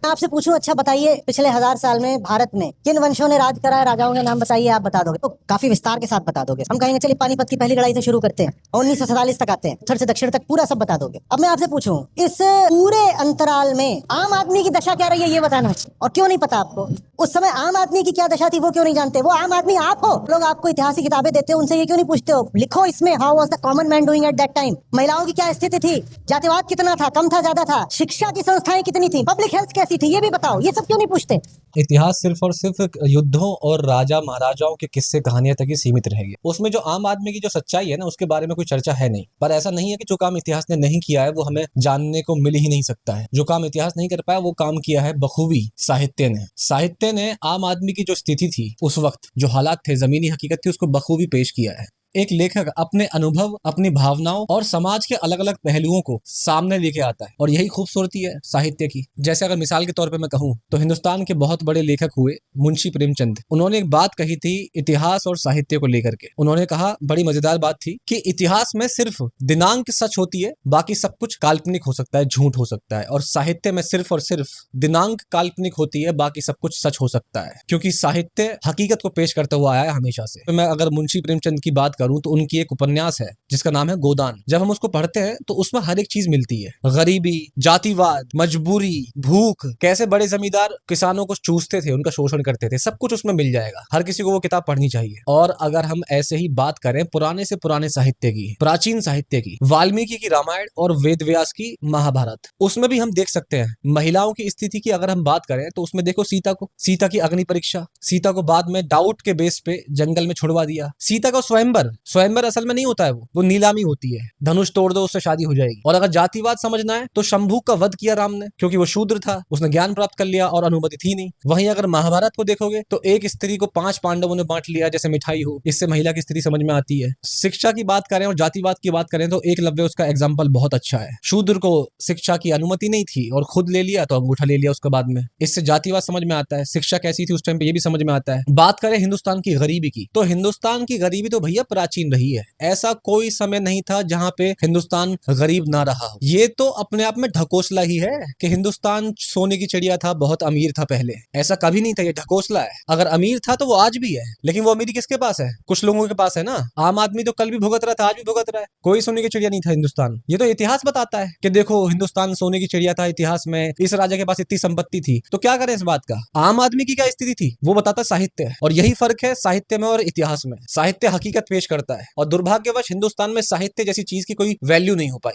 आपसे पूछूं, अच्छा बताइए, पिछले 1000 साल में भारत में किन वंशों ने राज करा है? राजाओं के नाम बताइए। आप बता दोगे तो काफी विस्तार के साथ बता दोगे। हम कहेंगे चलिए पानीपत की पहली लड़ाई से शुरू करते हैं और 1947 तक आते हैं, उत्तर से दक्षिण तक पूरा सब बता दोगे। अब मैं आपसे पूछूं, इस पूरे अंतराल में आम आदमी की दशा क्या रही है, ये बताना है। और क्यों नहीं पता आपको? उस समय आम आदमी की क्या दशा थी, वो क्यों नहीं जानते? वो आम आदमी आप हो। लोग आपको इतिहास की किताबें देते हो, उनसे ये क्यों नहीं पूछते हो? लिखो इसमें, how was the common man doing at that time. महिलाओं की क्या स्थिति थी, जातिवाद कितना था, कम था, ज्यादा था, शिक्षा की संस्थाएं कितनी थी, पब्लिक हेल्थ कैसी थी, ये भी बताओ। ये सब क्यों नहीं पूछते? इतिहास सिर्फ और सिर्फ युद्धों और राजा महाराजाओं के किस्से कहानियां तक ही सीमित रहेगी। उसमें जो आम आदमी की जो सच्चाई है ना, उसके बारे में कोई चर्चा है नहीं। पर ऐसा नहीं है कि जो काम इतिहास ने नहीं किया है वो हमें जानने को मिल ही नहीं सकता है। जो काम इतिहास नहीं कर पाया वो काम किया है बखूबी साहित्य ने। साहित्य ने आम आदमी की जो स्थिति थी उस वक्त, जो हालात थे, जमीनी हकीकत थी, उसको बखूबी पेश किया है। एक लेखक अपने अनुभव, अपनी भावनाओं और समाज के अलग अलग पहलुओं को सामने लेके आता है, और यही खूबसूरती है साहित्य की। जैसे अगर मिसाल के तौर पे मैं कहूं तो हिंदुस्तान के बहुत बड़े लेखक हुए मुंशी प्रेमचंद। उन्होंने एक बात कही थी इतिहास और साहित्य को लेकर के। उन्होंने कहा, बड़ी मजेदार बात थी, कि इतिहास में सिर्फ दिनांक सच होती है, बाकी सब कुछ काल्पनिक हो सकता है, झूठ हो सकता है। और साहित्य में सिर्फ और सिर्फ दिनांक काल्पनिक होती है, बाकी सब कुछ सच हो सकता है। क्योंकि साहित्य हकीकत को पेश करता हुआ आया है हमेशा से। तो मैं अगर मुंशी प्रेमचंद की बात करूं तो उनकी एक उपन्यास है जिसका नाम है गोदान। जब हम उसको पढ़ते हैं तो उसमें हर एक चीज मिलती है। गरीबी, जातिवाद, मजबूरी, भूख, कैसे बड़े जमींदार किसानों को चूसते थे, उनका शोषण करते थे, सब कुछ उसमें मिल जाएगा। हर किसी को वो किताब पढ़नी चाहिए। और अगर हम ऐसे ही बात करें पुराने से पुराने साहित्य की, प्राचीन साहित्य की, वाल्मीकि की रामायण और वेद व्यास की महाभारत, उसमें भी हम देख सकते हैं महिलाओं की स्थिति की। अगर हम बात करें तो उसमें देखो सीता की अग्नि परीक्षा, सीता को बाद में डाउट के बेस पे जंगल में छुड़वा दिया। सीता का स्वयंवर असल में नहीं होता है, वो नीलामी होती है। धनुष तोड़ दो, उससे शादी हो जाएगी। और अगर जातिवाद समझना है तो शंभू का वध किया राम ने, क्योंकि वो शूद्र था, उसने ज्ञान प्राप्त कर लिया और अनुमति थी नहीं। वहीं अगर महाभारत को देखोगे तो एक स्त्री को 5 पांडवों ने बांट लिया जैसे मिठाई हो। इससे महिला की स्थिति समझ में आती है। शिक्षा की बात करें और जातिवाद की बात करें तो एकलव्य उसका एग्जाम्पल बहुत अच्छा है। शूद्र को शिक्षा की अनुमति नहीं थी और खुद ले लिया तो अंगूठा ले लिया उसके बाद में। इससे जातिवाद समझ में आता है। शिक्षा कैसी थी उस टाइम पे ये भी समझ में आता है। बात करें हिंदुस्तान की गरीबी की, तो हिंदुस्तान की गरीबी तो भैया प्राचीन रही है। ऐसा कोई समय नहीं था जहां पे हिंदुस्तान गरीब ना रहा हो। ये तो अपने आप में ढकोसला ही है कि हिंदुस्तान सोने की चिड़िया था, बहुत अमीर था पहले। ऐसा कभी नहीं था, ये ढकोसला है। अगर अमीर था तो वो आज भी है, लेकिन वो अमीरी किसके पास है? कुछ लोगों के पास है ना। आम आदमी तो कल भी भुगत रहा था, आज भी भुगत रहा है। कोई सोने की चिड़िया नहीं था हिंदुस्तान। ये तो इतिहास बताता है कि देखो हिंदुस्तान सोने की चिड़िया था इतिहास में, इस राजा के पास इतनी संपत्ति थी। तो क्या करें इस बात का? आम आदमी की क्या स्थिति थी वो बताता साहित्य। और यही फर्क है साहित्य में और इतिहास में। साहित्य हकीकत पेश करता है और दुर्भाग्यवश हिंदुस्तान में साहित्य जैसी चीज की कोई वैल्यू नहीं हो पाई।